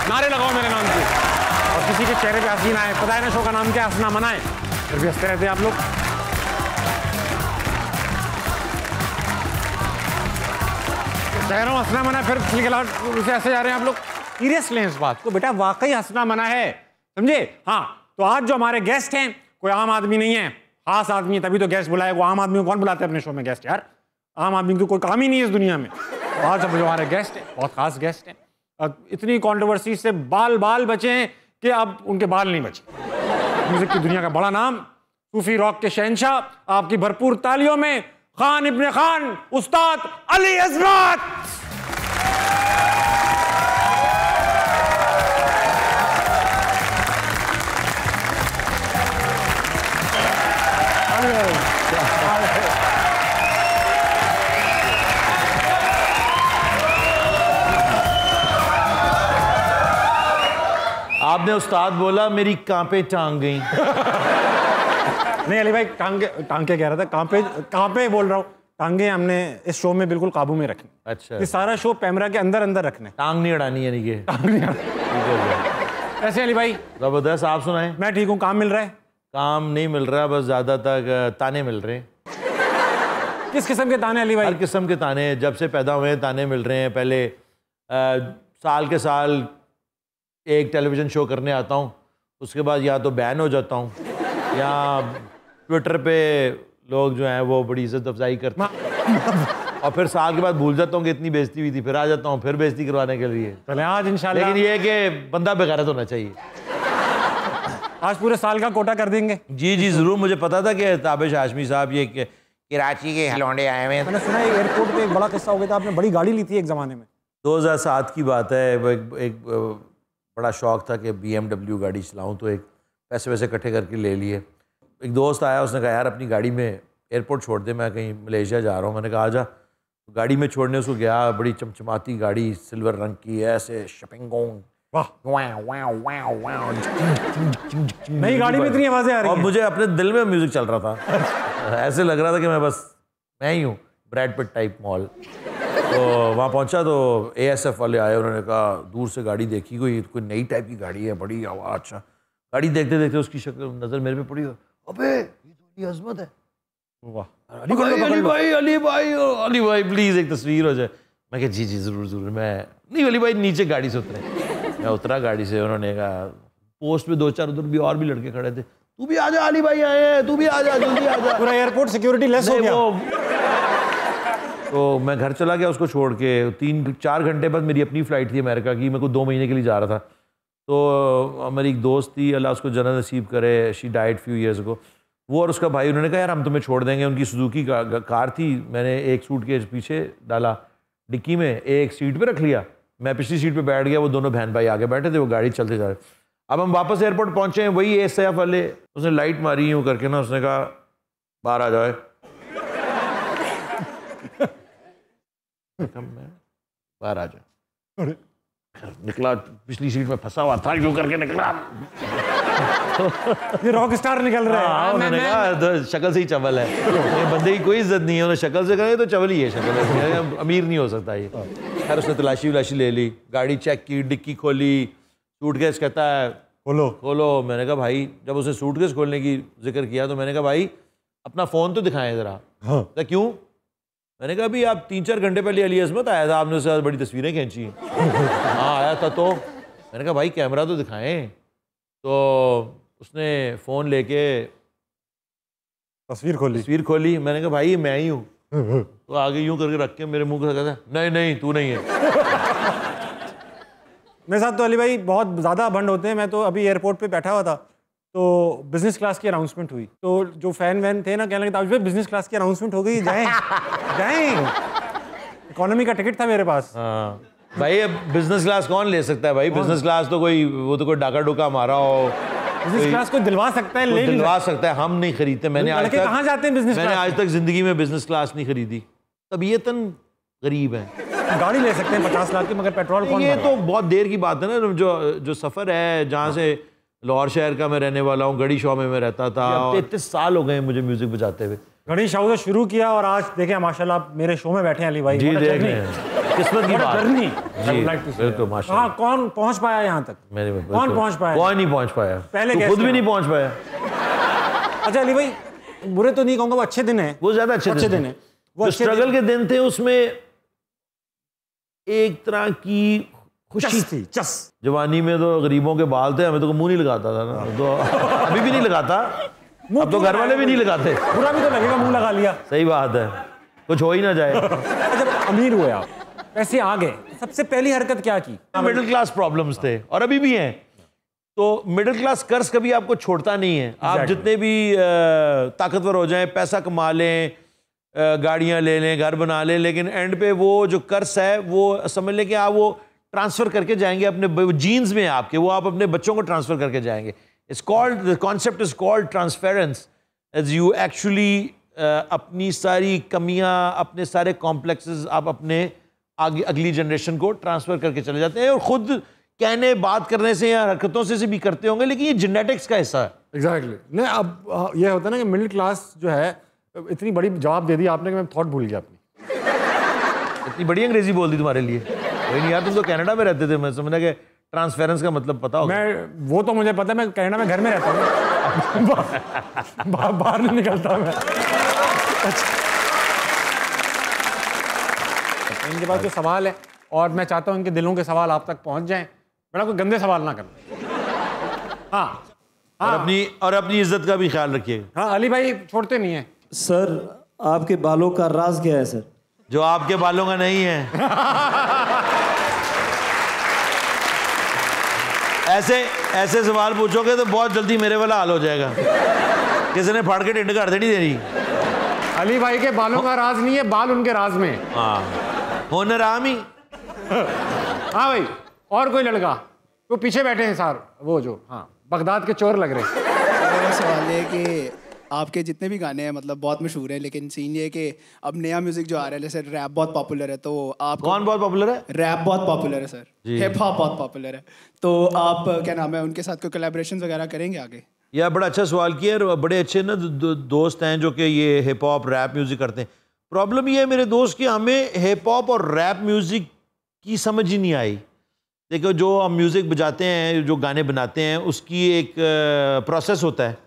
नारे लगाओ मेरे नाम से, और किसी के चेहरे पे हंसी ना आए। पता है ना शो का नाम क्या, हंसना मना है, फिर भी हंसते रहते हैं आप लोग। कह रहा हूँ हंसना मना, फिर उसे ऐसे जा रहे हैं आप लोग। सीरियस लें इस बात को बेटा, वाकई हंसना मना है, समझे। हाँ, तो आज जो हमारे गेस्ट हैं कोई आम आदमी नहीं है, खास आदमी है, तभी तो गेस्ट बुलाए। वो आम आदमी को कौन बुलाते हैं अपने शो में गेस्ट यार? आम आदमी को कोई काम ही नहीं है इस दुनिया में। तो आज जो हमारे गेस्ट हैं बहुत खास गेस्ट हैं। इतनी कंट्रोवर्सी से बाल बचे हैं कि अब उनके बाल नहीं बचे। म्यूजिक की दुनिया का बड़ा नाम, सूफी रॉक के शहंशाह, आपकी भरपूर तालियों में खान इब्ने खान, उस्ताद अली अज़मत। आपने उस्ताद बोला, मेरी कांपे टांग गई। नहीं अली भाई, टांगे कह रहा था, कांपे बोल रहा हूँ। टांगे हमने इस शो में बिल्कुल काबू में रखनी। अच्छा, ये सारा शो कैमरा के अंदर रखने, टांग नहीं अड़ानी है। नहीं टांग नहीं अड़ानी। कैसे अली भाई? जबरदस्त, आप सुनाएं। मैं ठीक हूँ। काम मिल रहा है? काम नहीं मिल रहा, बस ज्यादा तक ताने मिल रहे हैं। किस किस्म के ताने अली भाई? हर किस्म के ताने, जब से पैदा हुए ताने मिल रहे हैं। पहले साल के साल एक टेलीविज़न शो करने आता हूँ, उसके बाद या तो बैन हो जाता हूँ, या ट्विटर पे लोग जो हैं वो बड़ी इज्जत अफजाई करते हैं, और फिर साल के बाद भूल जाता हूँ कि इतनी बेइज्जती हुई थी, फिर आ जाता हूँ फिर बेइज्जती करवाने के लिए। चले आज इंशाल्लाह। लेकिन ये है कि बंदा बेगैरत होना चाहिए। आज पूरे साल का कोटा कर देंगे। जी जी ज़रूर। मुझे पता था कि ताबिश हाशमी साहब ये कराची के लौंडे आए हुए हैं। मैंने सुना है एयरपोर्ट पे एक बड़ा किस्सा हो गया था, आपने बड़ी गाड़ी ली थी एक ज़माने में। 2007 की बात है। एक बड़ा शौक़ था कि BMW गाड़ी चलाऊँ, तो एक पैसे वैसे इकट्ठे करके ले लिए। एक दोस्त आया, उसने कहा यार अपनी गाड़ी में एयरपोर्ट छोड़ दे, मैं कहीं मलेशिया जा रहा हूँ। मैंने कहा आजा। तो गाड़ी में छोड़ने उसको गया, बड़ी चमचमाती गाड़ी, सिल्वर रंग की, ऐसे शपिंगोंग, नई गाड़ी में इतनी आवाज़ें आ रही हैं। और मुझे अपने दिल में म्यूज़िक चल रहा था। ऐसे लग रहा था कि मैं ही हूँ, ब्रैड पिट टाइप मॉल। तो वहाँ पहुँचा तो ASF वाले आए, उन्होंने कहा दूर से गाड़ी देखी, कोई नई टाइप की गाड़ी है, बड़ी आवाज़। अच्छा, गाड़ी देखते देखते उसकी शक्ल नज़र मेरे पे पड़ी, अबे ये तो अली अज़मत है। वाह, अली भाई प्लीज़ एक तस्वीर हो जाए। मैं कहा जी ज़रूर। मैं नहीं, अली भाई नीचे गाड़ी से उतरे। मैं उतरा गाड़ी से, उन्होंने कहा पोस्ट पे 2-4 उधर भी लड़के खड़े थे, तू भी आ जा, अली भाई आए हैं, तू भी आ जा, जल्दी आ जा। पूरा एयरपोर्ट सिक्योरिटी लेस हो गया। तो मैं घर चला गया उसको छोड़ के। 3-4 घंटे बाद मेरी अपनी फ़्लाइट थी अमेरिका की, मैं को 2 महीने के लिए जा रहा था। तो मेरी एक दोस्त थी, अल्लाह उसको जन्नत नसीब करे, she died few years ago. वो और उसका भाई, उन्होंने कहा यार हम तुम्हें छोड़ देंगे। उनकी सुजुकी कार थी, मैंने एक सूटकेस पीछे डाला डिक्की में, एक सीट पे रख लिया, मैं पिछली सीट पे बैठ गया, वो दोनों बहन भाई आगे बैठे थे, वो गाड़ी चलते जा रहे। अब हम वापस एयरपोर्ट पहुंचे हैं, वही ASF वाले, उसने लाइट मारी यूँ करके ना, उसने कहा बाहर आ जाए। बाहर आ जाए। निकला, पिछली सीट में फंसा हुआ था, यूँ करके निकला। ये रॉक स्टार निकल रहा है। उन्होंने कहा तो शक्ल से ही चवल है, ये बंदे की कोई इज्जत नहीं है। उन्हें शक्ल से कहे तो चवल ही है, शक्ल अमीर नहीं हो सकता ये। खैर उसने तलाशी वलाशी ले ली, गाड़ी चेक की, डिक्की खोली, सूटकेस कहता है खोलो। मैंने कहा भाई, जब उसने सूटकेस खोलने की जिक्र किया तो मैंने कहा भाई अपना फ़ोन तो दिखाएं ज़रा। तो क्यों? मैंने कहा अभी आप 3-4 घंटे पहले अली अज़मत आया था, आपने उससे बड़ी तस्वीरें खींची। हाँ आया था। तो मैंने कहा भाई कैमरा तो दिखाएं। तो उसने फ़ोन लेके तस्वीर खोली। मैंने कहा भाई मैं ही हूँ। तो आगे यूँ करके रख के मेरे मुंह को कहता नहीं तू नहीं है। मेरे साथ तो अली भाई बहुत ज़्यादा बंड होते हैं। मैं तो अभी एयरपोर्ट पे बैठा हुआ था, तो बिजनेस क्लास की अनाउंसमेंट हुई, तो जो फैन वैन थे ना कहने लगे ताबिश भाई बिजनेस क्लास की अनाउंसमेंट हो गई, जाएं। इकोनॉमी का टिकट था मेरे पास। हाँ भाई, अब बिजनेस क्लास कौन ले सकता है भाई? बिजनेस क्लास तो कोई डाका डुका मारा हो। बिजनेस क्लास को दिलवा सकता है, ले दिलवा सकता है, हम नहीं खरीदते। मैंने कहाँ जाते हैं बिजनेस क्लास? मैंने आज तक जिंदगी में बिजनेस क्लास नहीं खरीदी। तबीयतन गरीब है। गाड़ी ले सकते हैं 50 लाख की, मगर पेट्रोल कौन? ये तो बहुत देर की बात है ना। जो सफ़र है, जहाँ से लाहौर शहर का मैं रहने वाला हूँ, गढ़ी शॉ में मैं रहता था। 33 साल हो गए मुझे म्यूज़िक बजाते हुए। घड़ी शाह से शुरू किया और आज देखें माशाल्लाह आप मेरे शो में बैठे हैं अली भाई। जी देख रहे हैं, किस्मत की बात जी, तो माशाल्लाह। हाँ, कौन पहुंच पाया यहाँ तक? कौन पहुंच पाया? कौन नहीं पहुंच पाया, पहले खुद भी नहीं पहुंच पाया। अच्छा अली भाई, बुरे तो नहीं कहूँगा, वो अच्छे दिन है, वो ज्यादा अच्छे दिन है। वो स्ट्रगल के दिन थे, उसमें एक तरह की खुशी थी, चस। जवानी में तो गरीबों के बाल थे, हमें तो मुंह नहीं लगाता था ना, तो अभी भी नहीं लगाता, अब तो घर वाले भी नहीं लगाते। बुरा भी तो लगेगा, मुंह लगा लिया। सही बात है, कुछ हो ही ना जाए। जब अमीर हुए आप, पैसे आ गए, सबसे पहली हरकत क्या की? मिडिल क्लास प्रॉब्लम्स थे और अभी भी हैं। तो मिडिल क्लास कर्ज कभी आपको छोड़ता नहीं है। आप जितने भी ताकतवर हो जाएं, पैसा कमा लें, गाड़ियां ले लें, घर बना लें, लेकिन एंड पे वो जो कर्ज है वो समझ लें कि आप वो ट्रांसफर करके जाएंगे अपने जीन्स में आपके, वो आप अपने बच्चों को ट्रांसफर करके जाएंगे। It's called, the concept is called transference, as you actually अपनी सारी कमियां, अपने सारे कॉम्प्लेक्सेस आप अपने आगे अगली जनरेशन को ट्रांसफर करके चले जाते हैं। और खुद कहने बात करने से या हरकतों से भी करते होंगे, लेकिन ये जेनेटिक्स का हिस्सा है। एग्जैक्टली। नहीं, अब ये होता है ना कि मिडिल क्लास जो है, इतनी बड़ी जवाब दे दी आपने कि मैं थॉट भूल गया अपनी। इतनी बड़ी अंग्रेजी बोल दी तुम्हारे लिए। कोई नहीं यार, तुम तो कनाडा में रहते थे, मैं समझा कि ट्रांसफेरेंस का मतलब पता होगा। मैं वो तो मुझे पता है, मैं कनाडा में घर में रहता हूँ, बाहर नहीं निकलता मैं। इनके पास जो सवाल है, और मैं चाहता हूँ इनके दिलों के सवाल आप तक पहुँच जाएं, बड़ा कोई गंदे सवाल ना करना। हाँ, और अपनी इज्जत का भी ख्याल रखिए। हाँ, अली भाई छोड़ते नहीं है। सर, आपके बालों का राज क्या है सर? जो आपके बालों का नहीं है। ऐसे सवाल पूछोगे तो बहुत जल्दी मेरे वाला हाल हो जाएगा, किसी ने फाड़ के टिंड कर देनी देनी। अली भाई के बालों का राज नहीं है, बाल उनके राज में। हाँ, होनर आम ही। हाँ भाई, और कोई लड़का वो पीछे बैठे हैं सर, वो जो, हाँ, बगदाद के चोर लग रहे हैं। मेरा सवाल है कि आपके जितने भी गाने हैं मतलब बहुत मशहूर हैं, लेकिन सीन ये है कि अब नया म्यूजिक जो आ रहा है, जैसे रैप बहुत पॉपुलर है, तो आप कौन बहुत पॉपुलर है? रैप बहुत पॉपुलर है सर, हिप हॉप बहुत पॉपुलर है, तो आप क्या नाम है, उनके साथ कोई कोलैबोरेशंस वगैरह करेंगे आगे? यार बड़ा अच्छा सवाल किया है। बड़े अच्छे ना दोस्त हैं जो कि ये हिप हॉप रैप म्यूजिक करते हैं। प्रॉब्लम ये है मेरे दोस्त कि हमें हिप हॉप और रैप म्यूजिक की समझ ही नहीं आई। देखो, जो हम म्यूजिक बजाते हैं, जो गाने बनाते हैं, उसकी एक प्रोसेस होता है।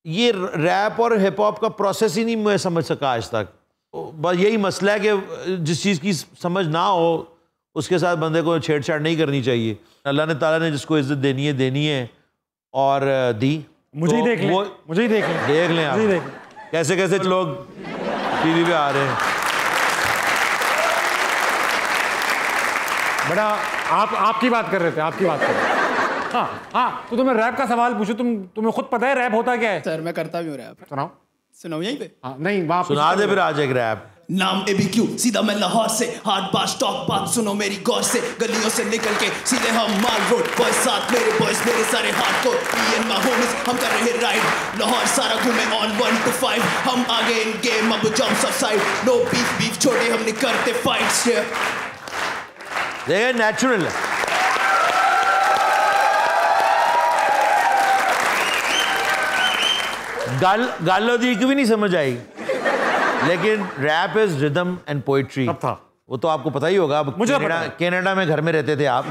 ये रैप और हिप हॉप का प्रोसेस ही नहीं मैं समझ सका आज तक। बस यही मसला है कि जिस चीज़ की समझ ना हो उसके साथ बंदे को छेड़छाड़ नहीं करनी चाहिए। अल्लाह ने ताला ने जिसको इज्जत देनी है और दी। मुझे ही देख लें, मुझे ही देख लें आप कैसे कैसे लोग टीवी पे आ रहे हैं। बड़ा आपकी बात कर रहे थे, आपकी बात कर रहे थे। हाँ, तो तुम्हें रैप का सवाल पूछो, तुम्हें खुद पता है रैप होता क्या है? सर मैं करता भी हूँ रैप। सुनाओ यहीं पे? हाँ, नहीं वहाँ सुना दे फिर आज एक रैप। नाम ABQ, सीधा मैं लाहौर से, हार्ड बात स्टॉक बात सुनो मेरी गौर से, गलियों से निकल के सीधे हम माल रोड, बॉयज साथ मेरे बॉयज मेरे सारे hardcore, me and my homies हम कर रहे राइड, लाहौर सारा घूमे on 1 to 5, हम आगे इन गेम अब jumps off side, no beef छोड़े हमने करते फाइट्स। देखिए नेचुरल है। गाल होती भी नहीं समझ आई, लेकिन rap is rhythm and poetry. था वो तो आपको पता ही होगा। मुझे कनाडा में घर में रहते थे आप,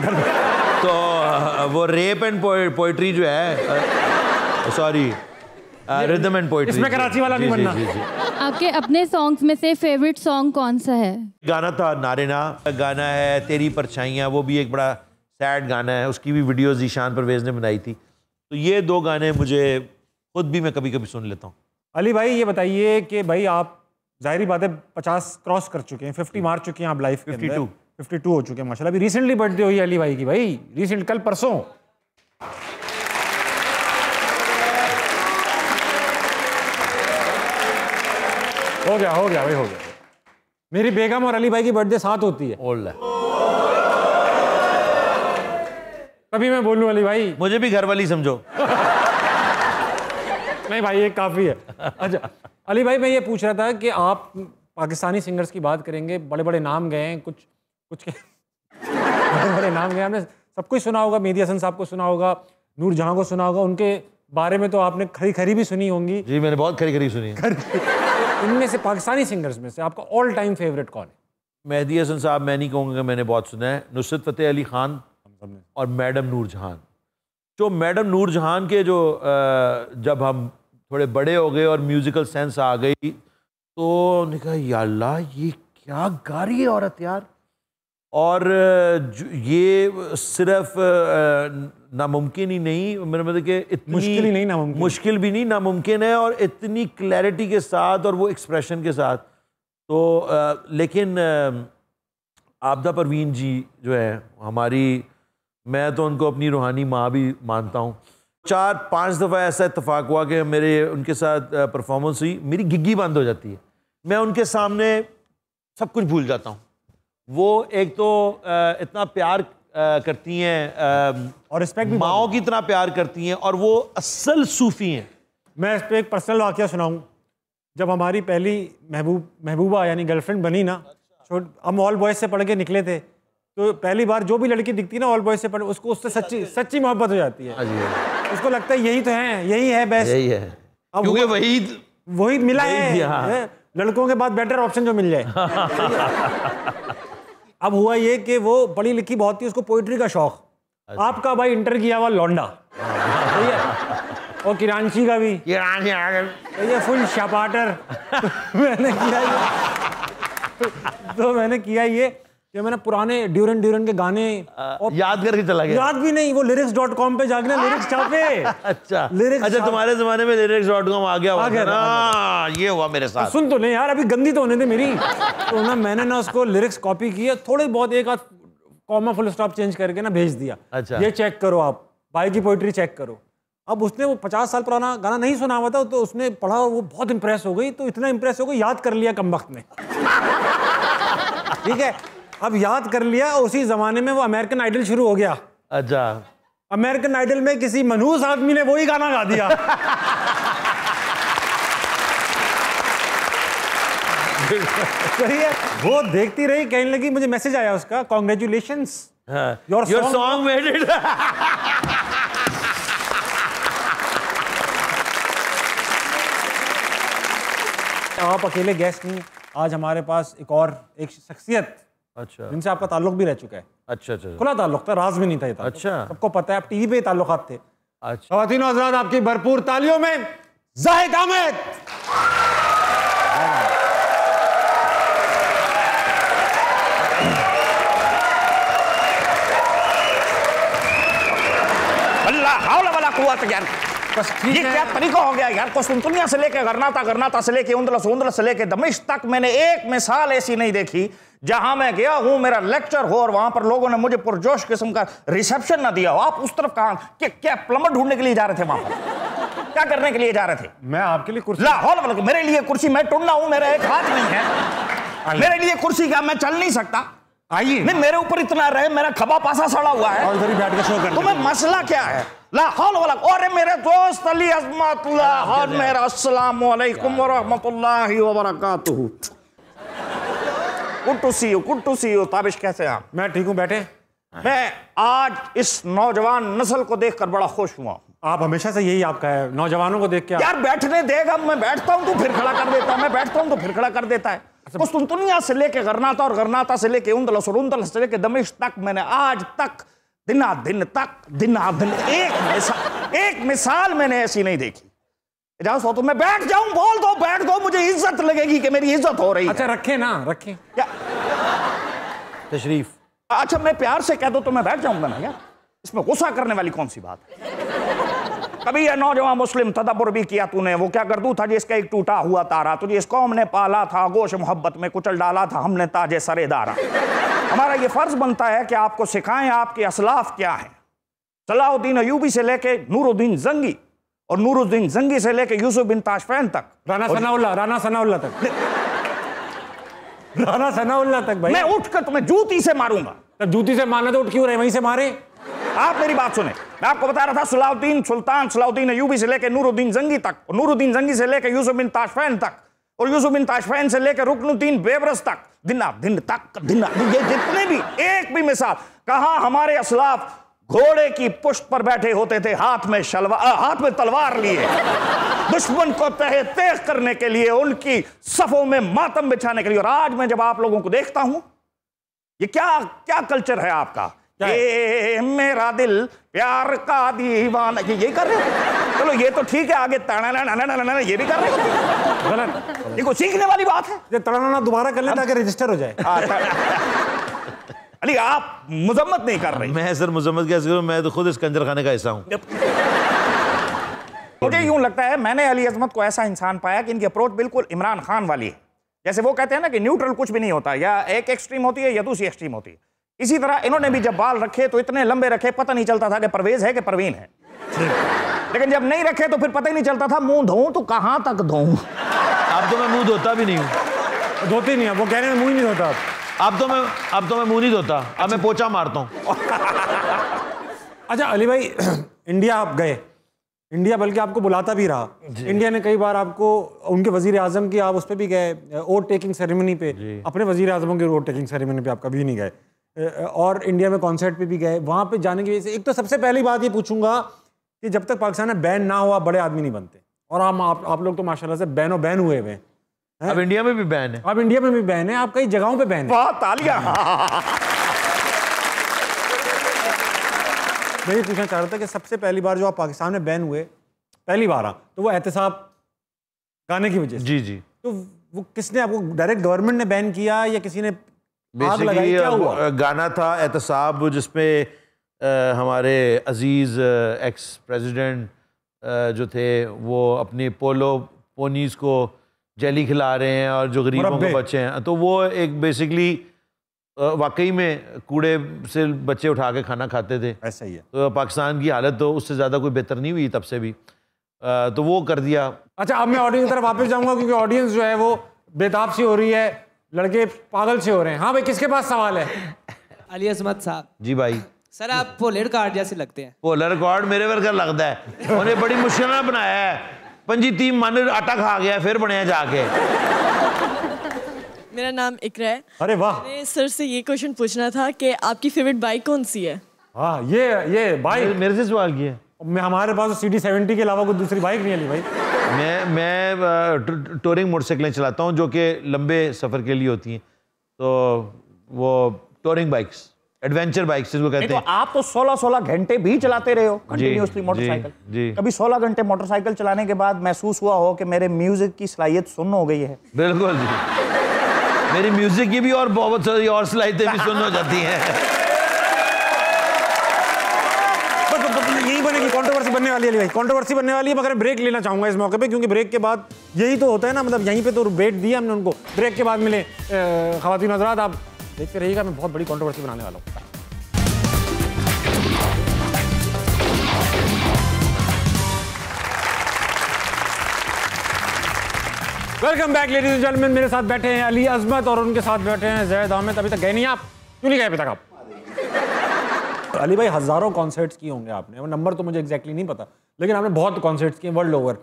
तो वो रेप एंड पोइट्री जो है, सॉरी रिदम एंड पोइट्री, इसमें कराची वाला नहीं बनना। आपके अपने सॉन्ग्स में से फेवरेट सॉन्ग कौन सा है? गाना था नारेना, गाना है तेरी परछाइयाँ, वो भी एक बड़ा सैड गाना है, उसकी भी वीडियोस ईशान परवेज ने बनाई थी। तो ये दो गाने मुझे खुद भी मैं कभी कभी सुन लेता हूँ। अली भाई ये बताइए कि भाई आप जाहिर बात है 50 क्रॉस कर चुके हैं, 50 मार चुके हैं आप लाइफ के अंदर। 52 हो चुके हैं माशाल्लाह। अभी रिसेंटली बर्थडे हुई अली भाई की, भाई रिसेंट कल परसों। हो गया भाई, हो गया। मेरी बेगम और अली भाई की बर्थडे साथ होती है। कभी मैं बोलूं अली भाई, मुझे भी घर वाली समझो। नहीं भाई ये काफ़ी है। अच्छा अली भाई, मैं ये पूछ रहा था कि आप पाकिस्तानी सिंगर्स की बात करेंगे, बड़े बड़े नाम गए हैं, कुछ के बड़े बड़े नाम गए, आपने सबको ही सुना होगा, मेहदी हसन साहब को सुना होगा, नूर जहां को सुना होगा, उनके बारे में तो आपने खरी खरी भी सुनी होंगी। जी मैंने बहुत खरी खरी सुनी है। इनमें से पाकिस्तानी सिंगर्स में से आपका ऑल टाइम फेवरेट कौन है? मेहदी हसन साहब मैं नहीं कहूँगा कि मैंने बहुत सुना है। नुसरत फ़तेह अली ख़ान और मैडम नूर जहान। जो मैडम नूर जहान के जो जब हम थोड़े बड़े हो गए और म्यूज़िकल सेंस आ गई तो उन्होंने कहा या अल्लाह ये क्या गा रही है औरत यार। और ये सिर्फ नामुमकिन ही नहीं, मेरे मतलब कि इतनी मुश्किल ही नहीं, नामुमकिन, मुश्किल भी नहीं, नामुमकिन है और इतनी क्लैरिटी के साथ और वो एक्सप्रेशन के साथ। तो लेकिन आबदा परवीन जी जो है हमारी, मैं तो उनको अपनी रूहानी माँ भी मानता हूँ। 4-5 दफ़ा ऐसा इत्तेफाक हुआ कि मेरे उनके साथ परफॉर्मेंस हुई, मेरी गिग्गी बंद हो जाती है, मैं उनके सामने सब कुछ भूल जाता हूँ। वो एक तो इतना प्यार करती हैं और रिस्पेक्ट भी, माओ की तरह प्यार करती हैं और वो असल सूफ़ी हैं। मैं इस पर एक पर्सनल वाक़या सुनाऊँ। जब हमारी पहली महबूबा यानी गर्लफ्रेंड बनी ना, हम ऑल बॉयज़ से पढ़ के निकले थे, तो पहली बार जो भी लड़की दिखती ना ऑल बॉयज़ से पढ़, उसको उससे सच्ची मोहब्बत हो जाती है। उसको लगता है यही तो है, यही है बेस्ट, यही है, अब क्योंकि वही मिला है लड़कों के बाद बेटर ऑप्शन जो मिल जाए। अब हुआ ये कि वो पढ़ी लिखी बहुत थी, उसको पोइट्री का शौक। आपका भाई इंटर किया हुआ लौंडा, सही है, और किरांची का भी, ये फुल शपाटर। मैंने किया ये कि मैंने पुराने ड्यूरन के गाने और याद करके चला गया। याद भी नहीं, वो lyrics.com पे जाके ना लिरिक्स छापे। अच्छा लिरिक्स, अच्छा, तुम्हारे जमाने में lyrics.com आ गया आ गया ना, ये हुआ मेरे साथ। सुन तो नहीं यार, अभी गंदी तो होने थे मेरी। तो ना मैंने ना उसको लिरिक्स कॉपी किया, थोड़े बहुत एक आध कॉमा फुल स्टॉप चेंज करके ना भेज दिया। अच्छा, ये चेक करो, आप भाई की पोइट्री चेक करो। अब उसने वो 50 साल पुराना गाना नहीं सुना हुआ था, तो उसने पढ़ा और वो बहुत इंप्रेस हो गई। तो इतना इंप्रेस हो गई, याद कर लिया कमबख्त ने। ठीक है, अब याद कर लिया। उसी जमाने में वो अमेरिकन आइडल शुरू हो गया। अच्छा, अमेरिकन आइडल में किसी मनहूस आदमी ने वही गाना गा दिया। सही है, वो देखती रही, कहने लगी, मुझे मैसेज आया उसका, congratulations, your song made it. आप अकेले गेस्ट नहीं, आज हमारे पास एक शख्सियत, अच्छा, जिनसे आपका ताल्लुक भी रह चुका है। अच्छा अच्छा, खुला ताल्लुक था, राज में नहीं था ये ताल्लुक। अच्छा, सबको पता है, आप टीवी पे ताल्लुकात थे। अच्छा, ख़वातीन और हज़रात, आपकी भरपूर तालियों में ज़ाहिद अहमद। अल्लाह हौला वला कुव्वत यार, ये क्या तरीका हो गया यार। कुस्तुनतुनिया से लेके गरनाता से लेके उंदलस से लेके दमिश्क तक मैंने एक मिसाल ऐसी नहीं देखी जहां मैं गया हूं, मेरा लेक्चर हो और वहां पर लोगों ने मुझे पुरजोश किस्म का रिसेप्शन ना दिया हो। आप उस तरफ कहां, क्या प्लम्बर ढूंढने के लिए जा रहे थे वहां पर? क्या करने के लिए जा रहे थे? मैं आपके लिए कुर्सी, लाहौल, मेरे लिए कुर्सी, मैं टुन्ना हूं, मेरा एक हाथ नहीं है, मेरे लिए कुर्सी का, मैं चल नहीं सकता। आइए, नहीं, मेरे ऊपर इतना रहे, मेरा खबा पासा सड़ा हुआ है और इधर ही बैठ के शो कर। तुम्हें मसला क्या है? और मेरे दोस्त अली अज़मतुल्लाह और मेरा अस्सलाम वालेकुम व रहमतुल्लाहि व बरकातुहू। Good to see you. Tabish कैसे हैं आप? मैं ठीक हूँ, बैठे। मैं आज इस नौजवान नस्ल को देखकर बड़ा खुश हुआ। आप हमेशा से यही आपका है, नौजवानों को देख के। यार बैठने देगा, मैं बैठता हूं तो फिर खड़ा कर देता है, मैं बैठता हूं तो फिर खड़ा कर देता है। कुस्तुनतुनिया से लेके गरनाता और गरनाता से लेके उंदलस और उंदलस से लेके दमिश्क तक मैंने आज तक दिन एक मिसाल मैंने ऐसी नहीं देखी। इजाजत हो तो मैं बैठ जाऊं, बोल दो, बैठ दो, मुझे इज्जत लगेगी कि मेरी इज्जत हो रही है। अच्छा रखें ना, रखें क्या तशरीफ। अच्छा मैं प्यार से कह दो तो मैं बैठ जाऊंगा ना यार, इसमें गुस्सा करने वाली कौन सी बात है? कभी ये नौजवान मुस्लिम तदब्बुर भी किया तूने, वो क्या गर्दू था जिसका एक टूटा हुआ तारा, तुझे इस कौम ने पाला था, गोश मोहब्बत में कुचल डाला था हमने ताजे सरेदारा। हमारा ये फर्ज बनता है कि आपको सिखाएं आपके असलाफ क्या है। सलाहुद्दीन अयूबी से लेके नूरुद्दीन जंगी और नूरुद्दीन जंगी से लेके यूसुफ बिन ताशफैन तक, राना सनाउल्लाह तक भाई। मैं उठकर तुम्हें जूती से मारूंगा। तब जूती से मारना तो उठ क्यों रहे, वहीं से मारे। आप मेरी बात सुने, मैं आपको बता रहा था सलाहुद्दीन अयूबी से लेके नूरुद्दीन जंगी तक, और नूरुद्दीन जंगी से लेके यूसुफ बिन ताशफैन तक, और यूसुफ बिन ताशफैन से लेकर रुकनुद्दीन बेबरस तक, दिन तक ये जितने भी एक भी मिसाल कहां हमारे असलाफ घोड़े की पुष्ट पर बैठे होते थे, हाथ में तलवार लिए, दुश्मन को तहे तेज करने के लिए, उनकी सफों में मातम बिछाने के लिए। और आज मैं जब आप लोगों को देखता हूं, ये क्या क्या कल्चर है आपका? ये मेरा दिल प्यार का दीवाना, ये कर रहे हो? चलो ये तो ठीक है, आगे ये भी कर रहे हो? गलत। ये कोई सीखने वाली बात है? ये तड़ाना दोबारा कर ले ताकि रजिस्टर हो जाए। अली आप मजम्मत नहीं कर रहे। मैं सर मजम्मत कैसे करूं? मैं तो खुद इस कंजर खाने का हिस्सा हूं। मुझे यूं लगता है, मैंने अली अजमत को ऐसा इंसान पाया कि इनकी अप्रोच बिल्कुल इमरान खान वाली है। जैसे वो कहते हैं ना कि न्यूट्रल कुछ भी नहीं होता, या एक एक्सट्रीम होती है या दूसरी एक्सट्रीम होती है। इसी तरह इन्होंने भी जब बाल रखे तो इतने लंबे रखे, पता नहीं चलता था कि परवेज है कि परवीन है। लेकिन जब नहीं रखे तो फिर पता ही नहीं चलता था मुंह धोऊं तो कहां तक धोऊं। अब तो मैं मुंह धोता भी नहीं हूं। धोते नहीं है वो, कह रहे हैं मुंह ही नहीं धोता। अब तो मैं मुंह नहीं धोता, अब मैं पोछा मारता हूं। अच्छा अली भाई, इंडिया आप गए, इंडिया बल्कि आपको बुलाता भी रहा। इंडिया ने कई बार आपको, उनके वजीर आजम की आप उस पर भी गए, वोट टेकिंग सेरेमनी पे, अपने वजीर आजमों की वोट टेकिंग सेरेमनी पे आप कभी नहीं गए। और इंडिया में कॉन्सर्ट पे भी गए। वहाँ पे जाने की वजह से एक तो सबसे पहली बात ये पूछूंगा कि जब तक पाकिस्तान में बैन ना हुआ बड़े आदमी नहीं बनते, और आप लोग तो माशाल्लाह से बैन हुए हुए हैं। अब इंडिया में भी बैन है। अब इंडिया में भी बैन है, आप कई जगहों पे बैन है। वाह तालियां। मैं ये पूछना चाह रहा था कि सबसे पहली बार जो आप पाकिस्तान में बैन हुए, पहली बार तो वो एहतसाब गाने की वजह से। जी जी। तो वो किसने आपको, डायरेक्ट गवर्नमेंट ने बैन किया या किसी ने आग लगाई, क्या हुआ? गाना था एहतसाब, जिसमें हमारे अजीज एक्स प्रेसिडेंट जो थे वो अपनी पोनीज को जेली खिला रहे हैं और जो गरीबों के बच्चे हैं, तो वो एक बेसिकली वाकई में कूड़े से बच्चे उठा के खाना खाते थे। ऐसा ही है। तो पाकिस्तान की हालत तो उससे ज़्यादा कोई बेहतर नहीं हुई तब से भी, तो वो कर दिया। अच्छा अब मैं ऑडियंस की तरफ वापस जाऊंगा, क्योंकि ऑडियंस जो है वो बेताब सी हो रही है, लड़के पागल से हो रहे हैं। हाँ भाई, किसके पास सवाल है? अली अजमत साहब। जी भाई। सर आप पोलर कार्ड जैसे लगते हैं। पोलर कार्ड मेरे वर्कर लगता है, उन्हें बड़ी मुश्किल में बनाया है। पंजी 3 मन आटा खा गया फिर बने जाके। मेरा नाम इकरा है। अरे वाह। मैं सर से ये क्वेश्चन पूछना था कि आपकी फेवरेट बाइक कौन सी है? हाँ ये बाइक मेरे से सवाल किया। मैं, हमारे पास CD70 के अलावा कोई दूसरी बाइक नहीं है भाई। मैं टूरिंग मोटरसाइकिलें चलाता हूँ जो कि लंबे सफ़र के लिए होती हैं, तो वो टूरिंग बाइक्स, एडवेंचर बाइक्स जिसको कहते हैं। तो आप तो 16-16 घंटे भी चलाते रहे हो कंटिन्यूअसली मोटरसाइकिल। जी। कभी 16 घंटे मोटरसाइकिल चलाने के बाद महसूस हुआ हो कि मेरे म्यूजिक की सलाहियत सुन्न हो गई है? बिल्कुल जी, मेरी म्यूजिक की भी और बहुत सारी और सलाहियतें भी सुन्न हो जाती हैं। यही बनेगी, कंट्रोवर्सी बनने वाली है भाई, कंट्रोवर्सी बनने वाली है। मगर ब्रेक लेना चाहूंगा इस मौके पे, क्योंकि ब्रेक के बाद यही तो होता है ना, मतलब यहीं पे तो वेट दिया हमने उनको, ब्रेक के बाद मिले। ख़वातीन हज़रात आप देखते रहिएगा, मैं बहुत बड़ी कंट्रोवर्सी बनाने वाला हूँ। Welcome back ladies and gentleman. मेरे साथ बैठे हैं अली अजमत और उनके साथ बैठे हैं जैद अहमद। अभी तक गए नहीं आप? क्यों नहीं गए अभी तक आप? अली भाई हज़ारों कॉन्सर्ट्स किए होंगे आपने, वो नंबर तो मुझे एग्जैक्टली नहीं पता, लेकिन आपने बहुत कॉन्सर्ट्स किए वर्ल्ड ओवर।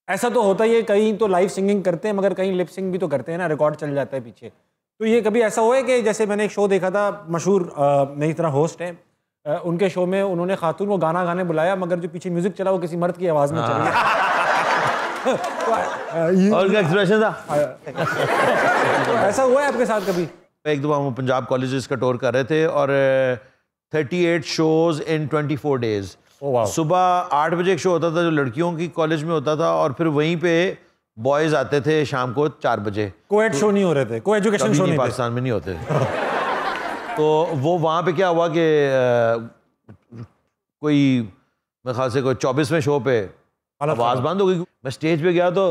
ऐसा तो होता ही है, कहीं तो लाइव सिंगिंग करते हैं मगर कहीं लिप सिंग भी तो करते हैं ना, रिकॉर्ड चल जाता है पीछे। तो ये कभी ऐसा हुआ है कि जैसे मैंने एक शो देखा था, मशहूर मेरी तरह होस्ट है, उनके शो में उन्होंने खातून को गाना गाने बुलाया मगर जो पीछे म्यूजिक चला वो किसी मर्द की आवाज़ में चल गया। और क्या एक्सप्रेशन था? तो ऐसा हुआ है आपके साथ कभी? एक दफ़ा हम पंजाब कॉलेजेस का टूर कर रहे थे और 38 शोज इन 24 डेज। सुबह 8 बजे एक शो होता था जो लड़कियों की कॉलेज में होता था, और फिर वहीं पे बॉयज़ आते थे शाम को 4 बजे। कोएड शो नहीं हो रहे थे, को एजुकेशन शो नहीं पाकिस्तान में नहीं होते थे। तो वो वहाँ पे क्या हुआ कि कोई मेरे ख्याल से कोई 24वें शो पे आवाज़ बंद हो गई। मैं स्टेज पे गया तो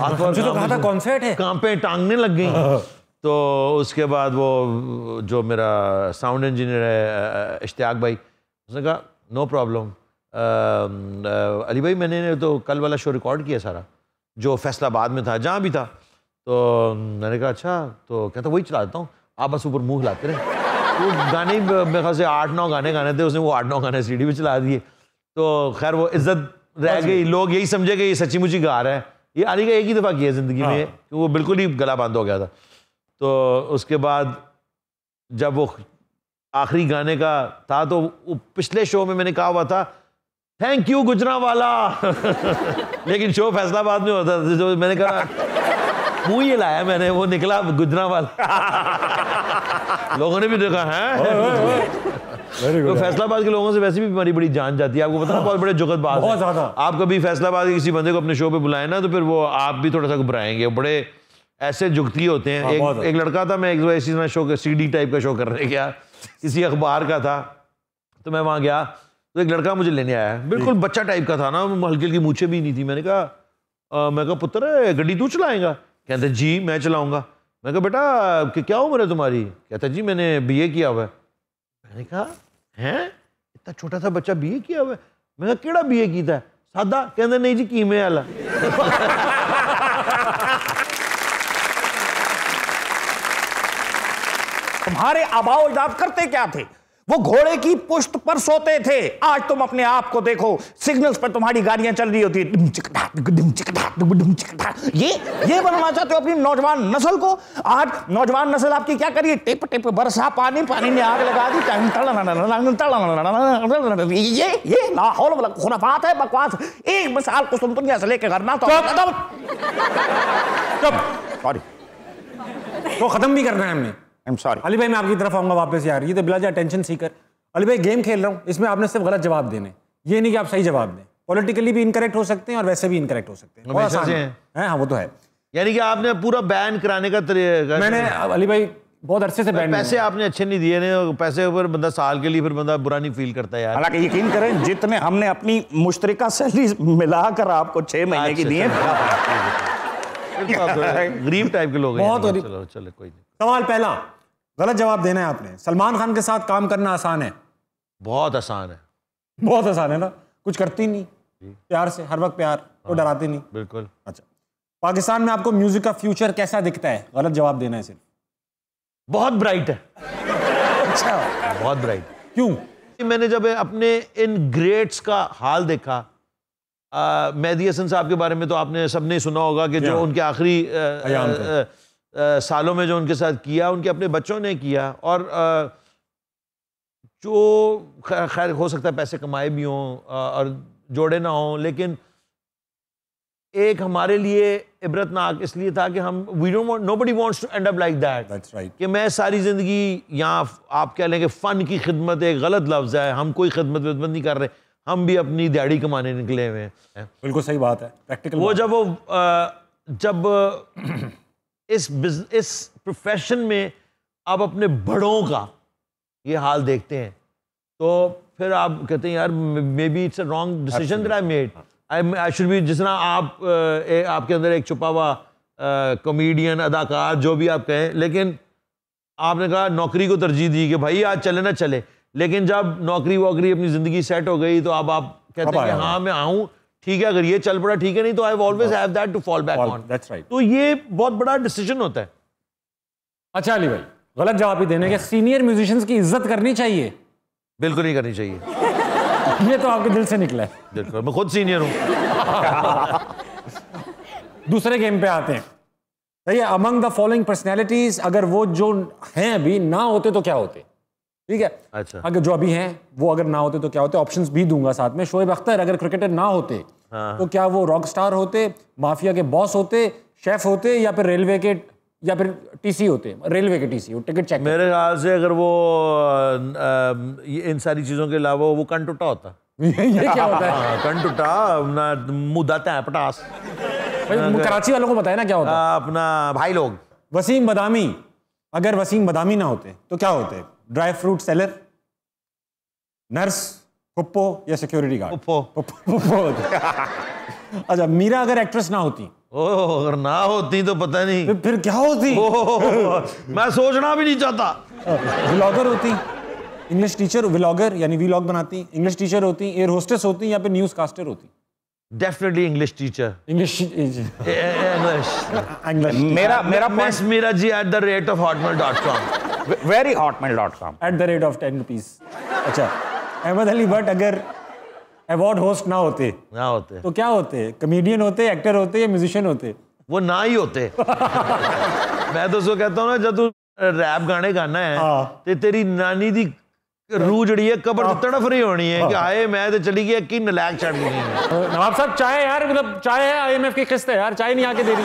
मुझे तो कहा था कॉन्सर्ट है, कांपे टांगने लग गई। तो उसके बाद वो जो मेरा साउंड इंजीनियर है इश्तियाक भाई, उसने कहा नो प्रॉब्लम अली भाई, मैंने तो कल वाला शो रिकॉर्ड किया सारा जो फैसलाबाद में था, जहाँ भी था। तो मैंने कहा अच्छा, तो कहता वही चला देता हूँ, आप बस ऊपर मुँह हिलाते रहे। तो गाने मेरे ख्याल से 8-9 गाने गाने थे, उसने वो 8-9 गाने CD पे चला दिए। तो खैर वो इज्जत रह गई, लोग यही समझे कि ये सच्ची मुच्ची गा रहा है। ये अली का एक ही दफ़ा किया ज़िंदगी में, कि वो बिल्कुल ही गला बंद हो गया था। तो उसके बाद जब वो आखिरी गाने का था तो पिछले शो में मैंने कहा हुआ था थैंक यू गुजरांवाला लेकिन शो फैसलाबाद में होता था, जो मैंने कहा मुंह ये लाया मैंने, वो निकला गुजरांवाला लोगों ने भी देखा है। तो फैसलाबाद के लोगों से वैसे भी हमारी बड़ी जान जाती है, आपको पता है, बहुत बड़े जुगत बात बहुत ज्यादा। आप कभी फैसलाबाद के किसी बंदे को अपने शो पे बुलाए ना तो फिर वो आप भी थोड़ा सा घबराएंगे, बड़े ऐसे जुगती होते हैं। एक लड़का था, मैं एक ऐसी शो CD टाइप का शो करने गया, किसी अखबार का था, तो मैं वहाँ गया तो एक लड़का मुझे लेने आया, बिल्कुल बच्चा टाइप का था ना, हल्की हल्की मूछें भी नहीं थी। मैंने कहा पुत्र गड्डी तू चलाएगा? कहते जी मैं चलाऊंगा। मैं कहा बेटा कि क्या उम्र है तुम्हारी? कहता जी मैंने BA किया हुआ है। मैंने कहा हैं इतना छोटा सा बच्चा BA किया हुआ है? मैं कहा केड़ा BA कीता है? सादा? कहते नहीं जी कीमे वाला। तुम्हारे आबाओ अजदाद करते क्या थे? वो घोड़े की पुश्त पर सोते थे। आज तुम अपने आप को देखो, सिग्नल्स पर तुम्हारी गाड़ियां चल रही होती ये बनाना चाहते हो अपनी नौजवान नस्ल को। आज नौजवान नस्ल आपकी क्या करिए? टिप टिप बरसा पानी, पानी ने आग लगा दी। ये लाहौल वाला खुराफात है, बकवास। एक मिसाल को तुम दुनिया से लेकर करना तो सॉरी तो खत्म भी करना है हमने। सॉरी अली भाई मैं आपकी तरफ आऊंगा वापस यार, ये तो बिला अटेंशन सीकर। अली भाई गेम खेल रहा हूँ, इसमें आपने सिर्फ गलत जवाब देने, ये नहीं कि आप सही जवाब दें। पॉलिटिकली भी इनकरेक्ट हो सकते हैं और वैसे भी इनकरेक्ट हो सकते हैं। बहुत आसान है। हाँ वो तो है। यानी कि आपने पूरा बैन कराने का तरीका, मैंने अली भाई बहुत अरसे से बैन, पैसे आपने अच्छे नहीं दिए ने, पैसे ऊपर बंदा साल के लिए फिर बंदा बुरा नहीं फील करता यार। हालांकि यकीन करें जितने हमने अपनी मुश्तरका सैलरी मिलाकर आपको 6 महीने की दिए, गरीब टाइप के लोग हैं। बहुत। चलो चलो कोई नहीं। सवाल पहला गलत जवाब देना है आपने। सलमान खान के साथ काम करना आसान है? बहुत आसान है। बहुत आसान है ना, कुछ करती नहीं, प्यार से हर वक्त प्यार, वो डराते नहीं। बिल्कुल। अच्छा, पाकिस्तान में आपको म्यूजिक का फ्यूचर कैसा दिखता है? गलत जवाब देना है सिर्फ। बहुत ब्राइट है। अच्छा, बहुत ब्राइट। क्यों? मैंने जब अपने इन ग्रेट्स का हाल देखा, मेहदी हसन साहब के बारे में तो आपने सबने सुना होगा कि जो उनके आखिरी सालों में जो उनके साथ किया, उनके अपने बच्चों ने किया, और जो खैर हो सकता है पैसे कमाए भी हों और जोड़े ना हों, लेकिन एक हमारे लिए इबरतनाक इसलिए था कि हम we don't want, nobody wants to end up like that. That's right. कि मैं सारी जिंदगी यहाँ, आप कह लें कि फन की खिदमत एक गलत लफ्ज है, हम कोई खिदमत विदमत नहीं कर रहे, हम भी अपनी दिहाड़ी कमाने निकले हुए हैं। बिल्कुल सही बात है, प्रैक्टिकल। वो जब इस प्रोफेशन में आप अपने बड़ों का ये हाल देखते हैं तो फिर आप कहते हैं यार may be it's a wrong decision that I made, I should be, जिस तरह आपके अंदर एक छुपा हुआ कॉमेडियन, अदाकार, जो भी आप कहें, लेकिन आपने कहा नौकरी को तरजीह दी कि भाई आज चले ना चले, लेकिन जब नौकरी वोकरी अपनी जिंदगी सेट हो गई तो अब आप कहते हैं कि हाँ मैं आऊँ, ठीक है, अगर ये चल पड़ा ठीक है, नहीं तो I always have that to fall back on. That's right. तो ये बहुत बड़ा डिसीजन होता है। अच्छा अली भाई, गलत जवाब ही देने के, सीनियर म्यूजिशियंस की इज्जत करनी चाहिए? बिल्कुल नहीं करनी चाहिए। ये तो आपके दिल से निकला है। बिल्कुल, मैं खुद सीनियर हूँ। दूसरे गेम पे आते हैं। सही है, अमंग द फॉलोइंग पर्सनैलिटीज, अगर वो जो हैं अभी ना होते तो क्या होते? ठीक है, अच्छा, अगर जो अभी हैं वो अगर ना होते तो क्या होते? ऑप्शंस भी दूंगा साथ में। शोएब अख्तर अगर क्रिकेटर ना होते तो क्या वो रॉक स्टार होते, माफिया के बॉस होते, शेफ होते, या फिर रेलवे के, या फिर टीसी होते? रेलवे के टीसी, टिकट चेक। मेरे ख्याल से अगर वो इन सारी चीजों के अलावा वो कन टूटा होता। ये क्या होता है? कन टूटा ना, मुंह दाते हैं पटास। कराची वालों को बताया ना क्या होता है। अपना भाई लोग। वसीम बदामी, अगर वसीम बदामी ना होते तो क्या होते? ड्राई फ्रूट सेलर, नर्स, पुप्पो, या सिक्योरिटी गार्ड? पुप्पो होते। अच्छा, मीरा अगर एक्ट्रेस ना होती? ओह, अगर ना होती तो पता नहीं फिर क्या होती? मैं सोचना भी नहीं चाहता। व्लॉगर होती, इंग्लिश टीचर, व्लॉगर यानी व्लॉग बनाती, इंग्लिश टीचर होती, एयर होस्टेस होती, या फिर न्यूज कास्टर होती? Definitely English teacher. इंग्लिश मेरा miss Meera ji @hotmail.com, very hotmail.com @10 rupees. अच्छा, अहमद अली भट्ट अगर अवार्ड होस्ट ना होते तो क्या होते? कमेडियन होते, एक्टर होते, या म्यूजिशियन होते? वो ना ही होते। मैं तो उसको कहता हूँ ना, जब तू रैप गाने गाना है ते तेरी नानी दी रूह जड़ी है कबर तो तड़फ रही होनी है कि आए मैं तो चली गई कि नलायक चढ़ गई है। नवाब साहब चाय यार, मतलब चाय है, IMF की किस्त है यार, चाय नहीं आके दे रही।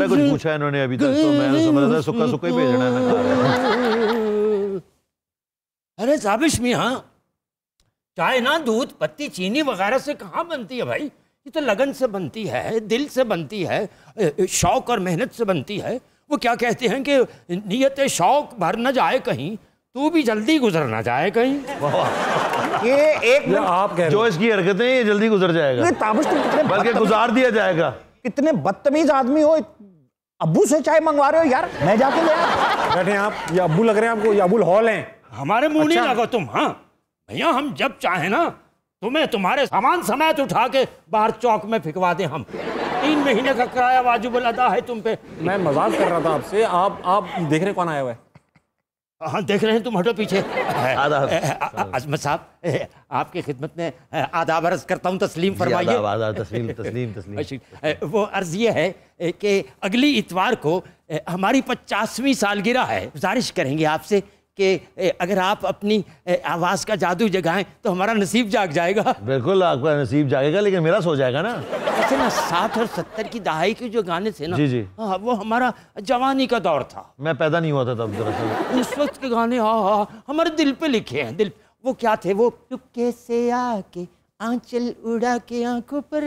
कुछ पूछा इन्होंने अभी तक तो मैं समझ रहा था सुक्का सुक्का ही भेजना है। अरे साबिश मियाँ, चाय ना दूध पत्ती चीनी वगैरह से कहाँ बनती है भाई? ये तो लगन से बनती है, दिल से बनती है, शौक और मेहनत से बनती है। वो क्या कहते हैं कि नियत शौक भर न जाए कहीं, तू भी जल्दी गुजर ना जाए कहीं। ये एक आप कह जो इसकी हरकतें ये जल्दी गुजर जाएगा, बल्कि गुजार दिया जाएगा। कितने बदतमीज आदमी हो, अब्बू से चाय मंगवा रहे हो यार, मैं जाके ले आया। बैठे आप, ये अब्बू लग रहे हैं आपको, ये अबुल हॉल हैं। हमारे मुंह नहीं लगो तुम। हाँ भैया, हम जब चाहे ना तुम्हें तुम्हारे सामान समेत उठा के बाहर चौक में फिकवा दे। हम 3 महीने का किराया वाजिबुल अदा है तुम पे। मैं मजाक कर रहा था आपसे। आप देख रहे कौन आया हुआ है? हाँ देख रहे हैं, तुम हटो पीछे। अजमत साहब, आपकी खिदमत में आदाब अर्ज करता हूँ, तस्लीम फरमाइए। वो अर्ज ये है कि अगली इतवार को हमारी 50वीं सालगिरह है। गुजारिश करेंगे आपसे कि अगर आप अपनी आवाज़ का जादू जगाएं तो हमारा नसीब जाग जाएगा। बिल्कुल आपका नसीब जागेगा, लेकिन मेरा सो जाएगा ना। ऐसे ना 60 और 70 की दहाई के जो गाने थे ना, जी जी, हाँ वो हमारा जवानी का दौर था। मैं पैदा नहीं हुआ था तब दरअसल। उस वक्त के गाने हाँ हमारे दिल पे लिखे हैं। दिल वो क्या थे, वो चुपके से आके आंचल उड़ा के आंखों पर।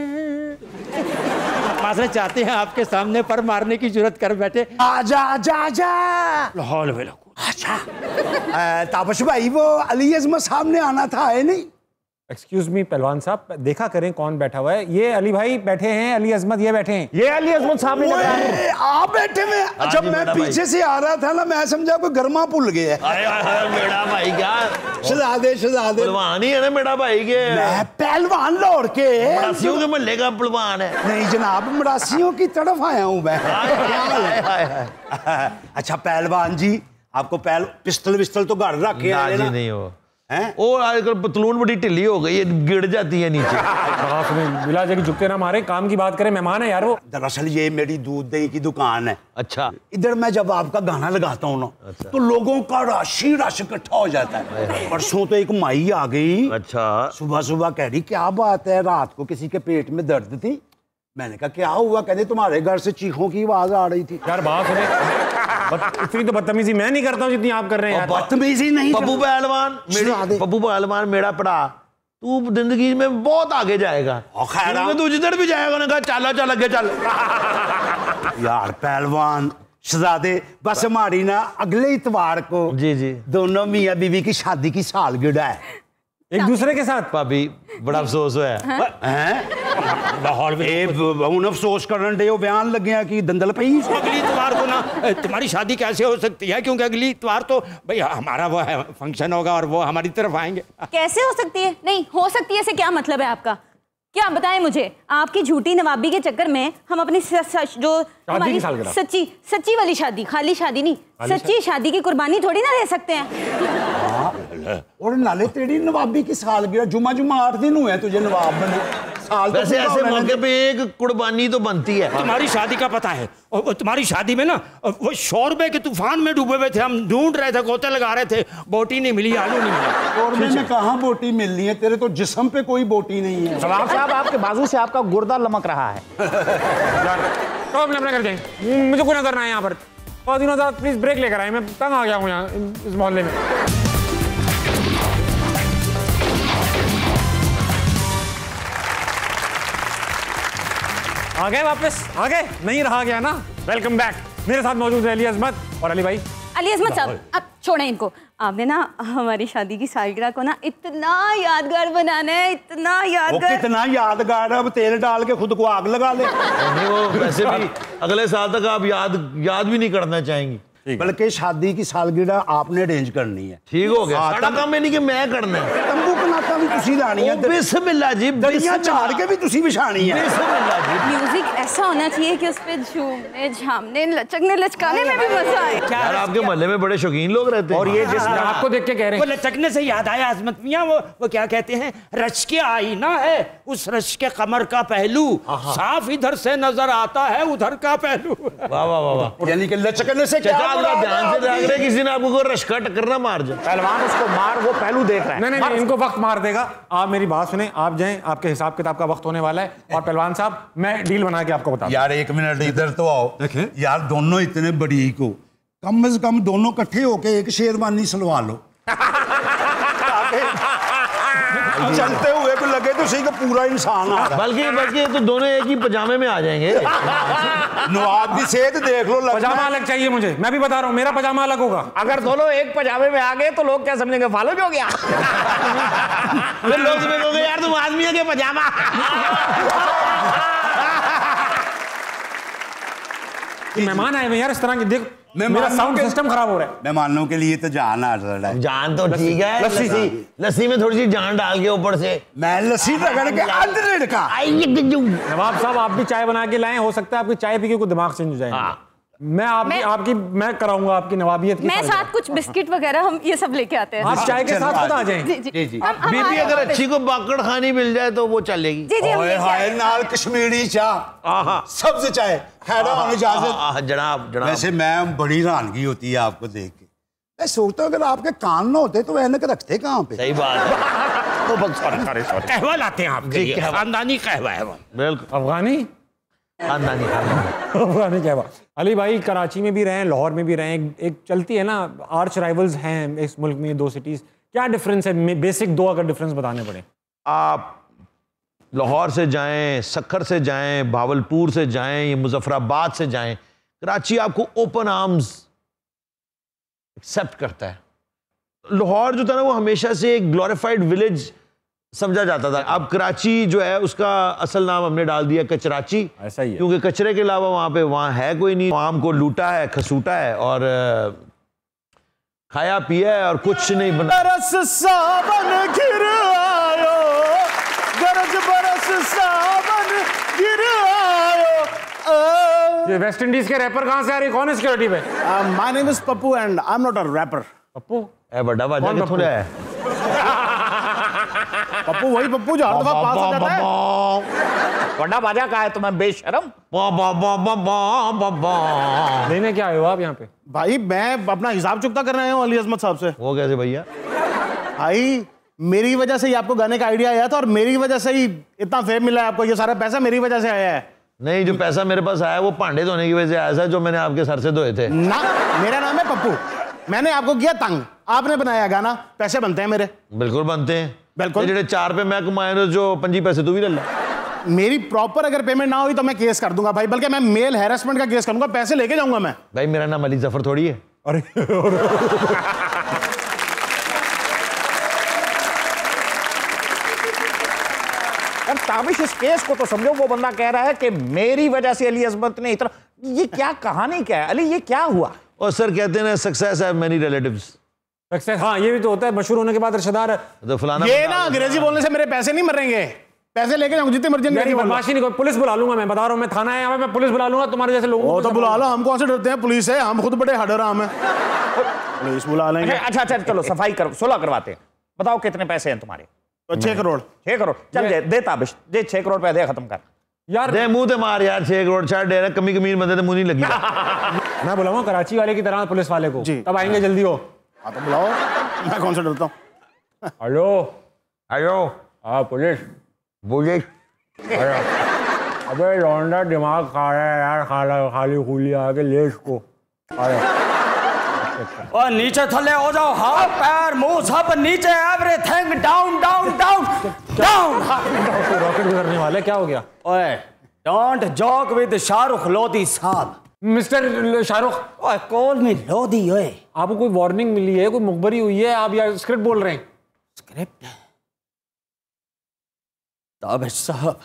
माजरत चाहते हैं आपके सामने पर मारने की जरूरत कर बैठे। आजा आजा आजा लाहौल वला कुव्वत। अच्छा ताबश भाई, वो अली अजमत साहब ने आना था, है नहीं? एक्सक्यूज मी पहलवान साहब, देखा करें कौन बैठा हुआ है। ये अली भाई बैठे हैं, अली अजमत ये बैठे हैं। ये अली अजमत साहब ने बताया। आप बैठे में? अच्छा मैं पीछे से आ रहा था ना, मैं समझा कोई गरमा भूल गया। मेरा भाई क्या शहजादे पहलवान ही है ना मेरा भाई के। मैं पहलवान लौट के मरासियों के महल्ले का पहलवान है। नहीं जनाब, मरासियों की तरफ आया हूँ मैं। अच्छा पहलवान जी, आपको पिस्टल विस्टल तो घर रख के आए ना? नहीं हो और आजकल पतलून बड़ी ढिल्ली हो गई है, गिर जाती है नीचे। बिला जगह झुकते ना मारे, काम की बात करें, मेहमान है यार वो। दरअसल ये मेरी दूध दही की दुकान है। अच्छा, इधर मैं जब आपका गाना लगाता हूँ ना, अच्छा, तो लोगों का रश इकट्ठा हो जाता है। परसों तो एक माई आ गई। अच्छा, सुबह सुबह कह रही क्या बात है, रात को किसी के पेट में दर्द थी। मैंने कहा क्या हुआ? कहते तुम्हारे घर से चीखों की आवाज आ रही थी। यार बात सुने, इतनी तो बदतमीजी मैं नहीं करता हूँ जितनी आप कर रहे हैं। बदतमीजी नहीं। पप्पू पहलवान मेरा पड़ा, तू जिंदगी में बहुत आगे जाएगा। तू जिधर भी जाएगा ना, चल चल आगे चल। यार पहलवान शहजादे, बस हमारी ना अगले इतवार को जी जी दोनों मियाँ बीवी की शादी की सालगिरह है। एक दूसरे के साथ। भाभी बड़ा अफसोस है। लाहौर में अफसोस करने दे बयान लगे कि दंदल पई। अगली इतवार को ना तुम्हारी शादी कैसे हो सकती है, क्योंकि अगली इतवार तो भाई हमारा वो है फंक्शन होगा और वो हमारी तरफ आएंगे। कैसे हो सकती है? नहीं हो सकती है, ऐसे क्या मतलब है आपका? क्या बताएं मुझे, आपकी झूठी नवाबी के चक्कर में हम अपनी जो हमारी सच्ची वाली शादी, खाली शादी नहीं, सच्ची शादी की कुर्बानी थोड़ी ना दे सकते हैं। और नाले तेरी नवाबी की सालगिरह, जुमा 8 दिन हुए तुझे नवाब बने। वैसे ऐसे मौके पे एक कुर्बानी तो बनती है। तुम्हारी शादी का पता है, और तुम्हारी शादी में ना वो शोरबे के तूफान में डूबे हुए थे, हम ढूंढ रहे थे, गोते लगा रहे थे, बोटी नहीं मिली, आलू नहीं मिला। शोरबे में कहाँ बोटी मिलनी है, तेरे तो जिस्म पे कोई बोटी नहीं है। नवाब साहब आपके बाजू से आपका गुर्दा लमक रहा है। तो अपने कर दें, मुझे कोई नजर ना है यहाँ पर। और दिनों साथ प्लीज ब्रेक लेकर आए, मैं तंग आ गया हूँ यहाँ इस मोहल्ले में। आ गए वापस, आ गए, नहीं रहा गया ना। Welcome back. मेरे साथ मौजूद है अली अजमत और अली भाई। अली अजमत साहब अब छोड़ें इनको। आपने ना हमारी शादी की सालगिरह को ना इतना यादगार बनाना है, इतना यादगार। कितना यादगार है, अब तेल डाल के खुद को आग लगा ले। नहीं वो वैसे भी अगले साल तक आप याद भी नहीं करना चाहेंगी, बल्कि शादी की सालगिरह आपने अरेंज करनी है। ठीक हो गया, सारा काम है नहीं कि मैं करना है। तंबू बनाता दरियां भी तुसी लानी है, बिस्मिल्लाह जी, दरियां झाड़ के भी तुसी बिछानी है। बिस्मिल्लाह जी। म्यूजिक ऐसा होना चाहिए कि उस पे झूमने, झामने, लचकने, लचकाने में भी मजा आए। यार आपके मोहल्ले में बड़े शौकीन लोग रहते हैं। और ये जिस आपको देख के कह रहे वो हैं, लचकने से याद आया अजमत मियां, वो क्या कहते हैं, रश के आईना है, उस रश के कमर का पहलू साफ इधर से नजर आता है, उधर का पहलू। वाह वाह वाह वाह। यानी कि लचकने से क्या ध्यान से देख रहे, किसी ने आपको कोई रश्का टक्कर ना मार जाए। पहलवान उसको मार, वो पहलू देख रहा है। नहीं, इनको वक्त मार देगा। आप मेरी बात सुने, आप जाएं, आपके हिसाब किताब का वक्त होने वाला है। और पहलवान साहब, मैं डील बना के आपको बताऊं। यार 1 मिनट इधर तो आओ। यार दोनों इतने बरीक हो, कम से कम दोनों इकट्ठे होके एक शेरवानी सिलवा लो। चलते हुए भी लगे तो सही का पूरा इंसान आ रहा। बल्कि तो दोनों एक ही पजामे में आ जाएंगे। नवाब की सेहत देख लो। पजामा अलग चाहिए मुझे, मैं भी बता रहा हूँ, मेरा पजामा अलग होगा। अगर दोनों एक पजामे में आ गए तो लोग क्या समझेंगे, फालूज हो गया। फिर लोग समझेंगे यार तुम आदमी के पजामा। मेहमान आए हुए यार इस तरह के, देख मेरा साउंड सिस्टम खराब हो रहा है। मेहमानों के लिए तो जान आ रहा है। जान तो ठीक है, लस्सी में थोड़ी सी जान डाल के ऊपर से मैं लस्सी रगड़ के अंदर का। नवाब साहब आप भी चाय बना के लाएं, हो सकता है आपकी चाय पी के कोई दिमाग चेंज हो जाए। मैं कराऊंगा आपकी नवाबियत की। मैं साथ कुछ बिस्किट वगैरह हम ये सब लेके आते हैं। आप चाय के साथ खुद आ जाएं। जी। बीबी अगर अच्छी को बाकड़ खानी मिल जाए तो वो चलेगी। जी हाय नाल कश्मीरी चाय, सबसे चाय इजाजत। जनाब। वैसे मैं बड़ी हैरानगी होती है आपको देख के। मैं सोचता हूँ अगर आपके कान ना होते तो ऐनक रखते कहाँ पे। सही बात है। कहवा लाते हैं आप, खानदानी कहवा है वो। बिल्कुल अफगानी कहवा। अली भाई कराची में भी रहे, लाहौर में भी रहे, एक चलती है ना आर्च राइवल्स हैं इस मुल्क में, 2 सिटीज। क्या डिफरेंस है, बेसिक 2 अगर डिफरेंस बताने पड़े? आप लाहौर से जाएं, सक्खर से जाएं, भावलपुर से जाएं, मुजफ्फराबाद से जाएं, कराची आपको ओपन आर्म्स एक्सेप्ट करता है। लाहौर जो था ना वो हमेशा से एक ग्लोरिफाइड विलेज समझा जाता था। अब कराची जो है उसका असल नाम हमने डाल दिया कचराची। ऐसा ही है, क्योंकि कचरे के अलावा वहाँ है कोई नहीं। आम को लूटा है, खसूटा है और खाया पिया है और कुछ नहीं बना। बरस सावन गिर आयो, गरज बरस सावन गिर आयो। ये वेस्ट इंडीज के रैपर कहाँ से आ रही है? कौन है सिक्योरिटी पे? My name is Pappu and I am not a rapper. Pappu बड़ा बाजा किथों है? पप्पू वही पप्पू जो हर दफा पास हो जाता है। बड़ा बाजा का है तुम्हें बेशरम। लेने क्या आए हो आप यहाँ पे? भाई मैं अपना हिसाब चुकता कर रहे हैं अली अजमत साहब से। वो कैसे भैया? भाई मेरी वजह से ही आपको गाने का आइडिया आया था और मेरी वजह से ही इतना फेम मिला है आपको। ये सारा पैसा मेरी वजह से आया है। नहीं, जो पैसा मेरे पास आया वो भांडे धोने की वजह से आया था, जो मैंने आपके सर से धोए थे ना। मेरा नाम है पप्पू, मैंने आपको किया तंग, आपने बनाया गाना, पैसे बनते हैं मेरे। बिल्कुल बनते हैं, बिल्कुल। जेडे 4 पे मैं कमाए जो 5 पैसे तू भी ले ला। मेरी प्रॉपर अगर पेमेंट ना हुई तो मैं केस कर दूंगा भाई, बल्कि मैं मेल हैरेसमेंट का केस करूंगा, पैसे लेके जाऊंगा मैं। भाई मेरा नाम अली जफर थोड़ी है। अरे ताबिश इस केस को तो समझो। वो बंदा कह रहा है कि मेरी वजह से अली अजमत ने इतना, ये क्या कहानी क्या है अली, ये क्या हुआ? और सर कहते हैं सक्सेस है मेनी रिलेटिव्स। सक्सेस, हाँ ये भी तो होता है, मशहूर होने के बाद रिश्तेदार तो फलाना। ये ना अंग्रेजी बोलने से मेरे पैसे नहीं मरेंगे, पैसे लेके जाऊंगा जितनी मर्जी। बदमाशी नहीं, पुलिस बुला लूंगा, मैं बता रहा हूँ, मैं थाना है, मैं पुलिस बुला लूंगा तुम्हारे जैसे लोगों को। तो बुला लो, हम कौन से डरते हैं पुलिस है, हम खुद बड़े हडराम हैं, पुलिस बुला लेंगे। अच्छा चलो सफाई करो, 16 करवाते हैं। बताओ कितने पैसे हैं तुम्हारे? 6 करोड़। 6 करोड़ चल दे ताबिश, दे 6 करोड़ रुपए दे, खत्म कर यार। दे मुंह ते मार यार, 6 करोड़ छाड़ दे रहा, कमी कमीन बंदे ते मुंह नहीं लगी। मैं बुलाऊंगा कराची वाले की तरह पुलिस वाले को, तब आएंगे जल्दी हो। हाँ तो बुलाओ, मैं कौन सा डरता हूँ। हेलो हेलो, हाँ पुलिस बोलिए। अबे लौंडा दिमाग खा रहा है यार, खाली खुली आके लेस को। और नीचे थले हो जाओ, हाथ पैर मुंह सब नीचे, everything down down down down. Rocket गुजरने वाले, क्या हो गया? ओए don't joke with Shahrukh Lodhi साहब। मिस्टर शाहरुख, ओए कॉल मी लोधी। ओए आपको कोई वार्निंग मिली है, कोई मुखबरी हुई है, आप यार स्क्रिप्ट बोल रहे हैं? स्क्रिप्ट? ताबिश साहब,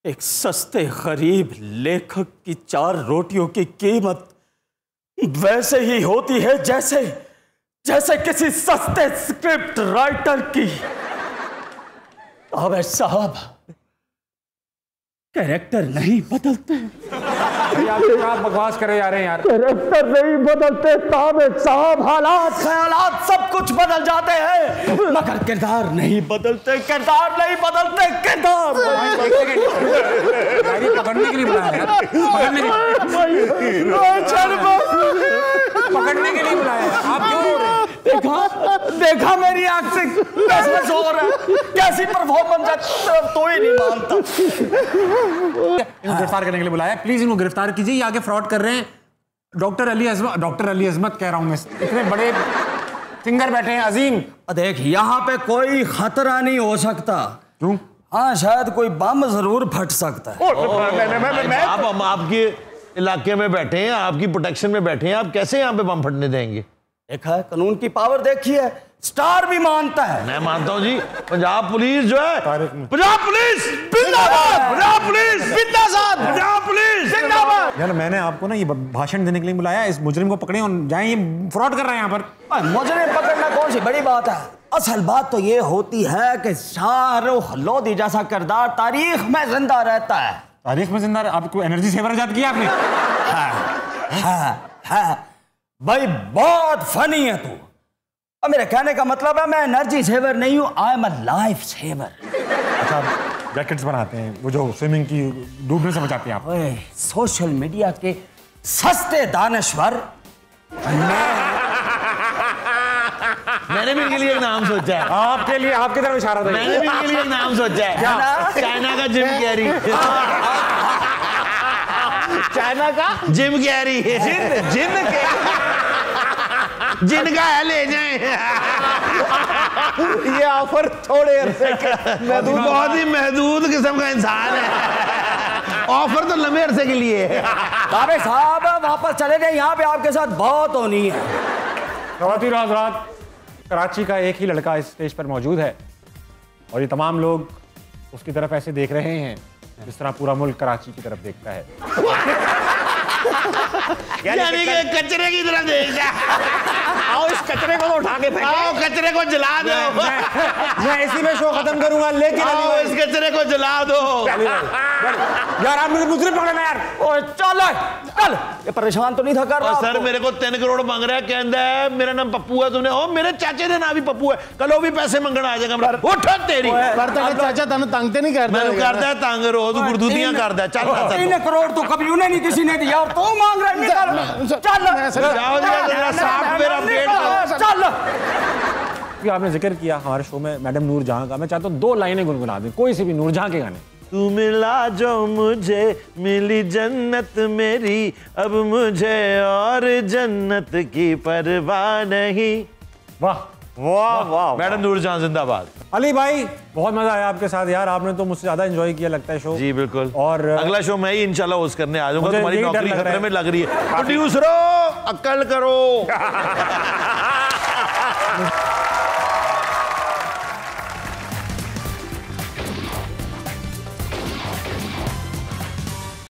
एक सस्ते गरीब लेखक की 4 रोटियों की कीमत वैसे ही होती है जैसे किसी सस्ते स्क्रिप्ट राइटर की अबे साहब, कैरेक्टर नहीं बदलते। आप क्या बकवास करे जा रहे हैं यार? कैरेक्टर नहीं बदलते साहब, हालात ख्यालात सब कुछ बदल जाते हैं, मगर किरदार नहीं बदलते, किरदार नहीं बदलते, किरदार। पकड़ने के लिए बुलाया यार, पकड़ने के लिए बुलाया। आप क्यों रो रहे हैं? देखा मेरी एक्टिंग कैसे जोर है, कैसी परफॉर्मेंस है, तो ही नहीं मानता। इनको गिरफ्तार करने के लिए बुलाया, प्लीज इनको गिरफ्तार कीजिए, ये आगे फ्रॉड कर रहे हैं। डॉक्टर अली अजमत कह रहा हूं मैं, इतने बड़े सिंगर बैठे हैं अजीम। देख, यहाँ पे कोई खतरा नहीं हो सकता। क्यों? हाँ, शायद कोई बम जरूर फट सकता है। आप हम आपके इलाके में बैठे हैं, आपकी प्रोटेक्शन में बैठे हैं, आप कैसे यहाँ पे बम फटने देंगे? देखा है, कानून की पावर देखी है, स्टार भी मानता है। मैं मानता हूँ जी। पंजाब पुलिस जो है, पंजाब पुलिस जिंदाबाद, पंजाब पुलिस जिंदाबाद, पंजाब पुलिस जिंदाबाद। यार मैंने आपको ना ये भाषण देने के लिए बुलाया, इस मुजरिम को पकड़े और जाएं, ये फ्रॉड कर रहे हैं यहाँ पर। मुजरिम पकड़ना कौन सी बड़ी बात है, असल बात तो ये होती है कि शाहरुख लोधी जैसा किरदार तारीख में जिंदा रहता है। तारीख में जिंदा? आपको एनर्जी सेवर ईजाद किया आपने? हाँ भाई, बहुत फनी है तू। अब मेरे कहने का मतलब है, मैं एनर्जी सेवर नहीं हूं, I am a life saver. अच्छा, जैकेट्स बनाते हैं वो जो स्विमिंग की डूबने से बचाते हैं आप? सोशल मीडिया के सस्ते दानश्वर। मैंने भी इनके लिए एक नाम सोचा है। आपके लिए, आपकी तरफ इशारा था। मैंने भी इनके लिए एक नाम सोचा है। क्या? चाइना का जिम कैरी। चाइना का जिम कैरी, जिनका है ले जाए। ये ऑफर थोड़े अरसे महदूद, बहुत ही महदूद किस्म का इंसान है। ऑफर तो लंबे अरसे के लिए है। अबे साहब, वापस चले जाए, यहाँ पे आपके साथ बहुत होनी है। ख़वातीन और हज़रात, कराची का एक ही लड़का इस स्टेज पर मौजूद है और ये तमाम लोग उसकी तरफ ऐसे देख रहे हैं जिस तरह पूरा मुल्क कराची की तरफ देखता है। यानी कि कचरे की तरफ देख रहा है। आओ इस कचरे को उठा के फेंको, आओ कचरे को जला दो। मैं इसी में शो खत्म करूंगा, लेकिन आओ इस कचरे को जला दो। यार आप मुझे मुजरिम पकड़ना यार। ओए चल चल, ये परेशान तो नहीं था कर रहा? सर मेरे को 3 करोड़ मांग रहा है, कहता है मेरा नाम पप्पू है, तुमने ओ मेरे चाचे का नाम भी पप्पू है, कल वो भी पैसे मंगना आ जाएगा। उठ तेरी चाचा तेन तंग ते नहीं करता? मैं करता है तंग, रोज गुरदुतियां करता है। चल 3 करोड़ तो कभी उन्हें नहीं किसी ने दिया और तू मांग रहा है। चल जाओ जरा सॉफ्टवेयर अपडेट करो। चल। आपने जिक्र किया हमारे शो में मैडम नूर जहां का, मैं चाहता हूँ 2 लाइनें गुनगुना दें, कोई सी भी नूर जहां के गाने। तू मिला जो मुझे मिली जन्नत मेरी, अब मुझे और जन्नत की परवाह नहीं। वाह वाह वाह, मैडम नूर जहां जिंदाबाद। अली भाई, बहुत मजा आया आपके साथ यार, आपने तो मुझसे ज्यादा एंजॉय किया लगता है शो। जी बिल्कुल, और अगला शो मैं ही इंशाल्लाह होस्ट करने आ जाऊंगा। तुम्हारी नौकरी खतरे में लग रही है। प्रोड्यूसरों, अक्ल करो।